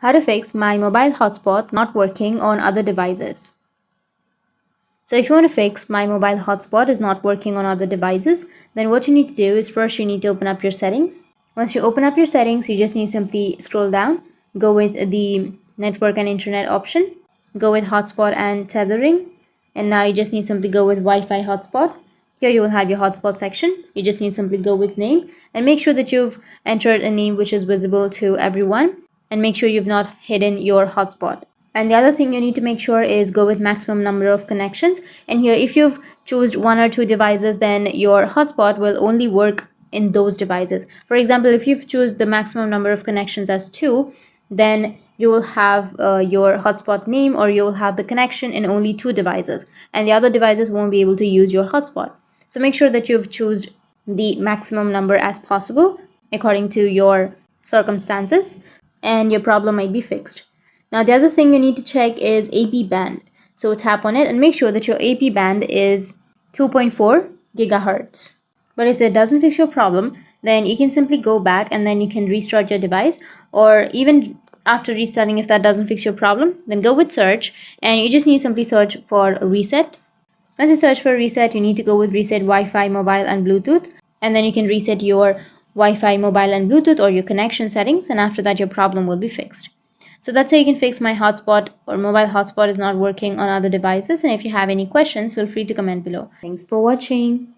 How to fix my mobile hotspot not working on other devices. So if you want to fix my mobile hotspot is not working on other devices, then what you need to do is first you need to open up your settings. Once you open up your settings, you just need to simply scroll down, go with the network and internet option, go with hotspot and tethering, and now you just need to simply go with Wi-Fi hotspot. Here you will have your hotspot section. You just need to simply go with name and make sure that you've entered a name which is visible to everyone, and make sure you've not hidden your hotspot. And the other thing you need to make sure is go with maximum number of connections. And here, if you've chosen one or two devices, then your hotspot will only work in those devices. For example, if you've chosen the maximum number of connections as 2, then you will have your hotspot name, or you will have the connection in only 2 devices, and the other devices won't be able to use your hotspot. So make sure that you've chosen the maximum number as possible according to your circumstances, and your problem might be fixed. Now, the other thing you need to check is AP band. So tap on it and make sure that your AP band is 2.4 gigahertz. But if that doesn't fix your problem, then you can simply go back and then you can restart your device, or even after restarting, if that doesn't fix your problem, then go with search, and you just need to simply search for reset. Once you search for reset, you need to go with reset Wi-Fi, mobile and Bluetooth, and then you can reset your Wi-Fi, mobile and Bluetooth, or your connection settings, and after that your problem will be fixed. So that's how you can fix my hotspot or mobile hotspot is not working on other devices. And if you have any questions, feel free to comment below. Thanks for watching.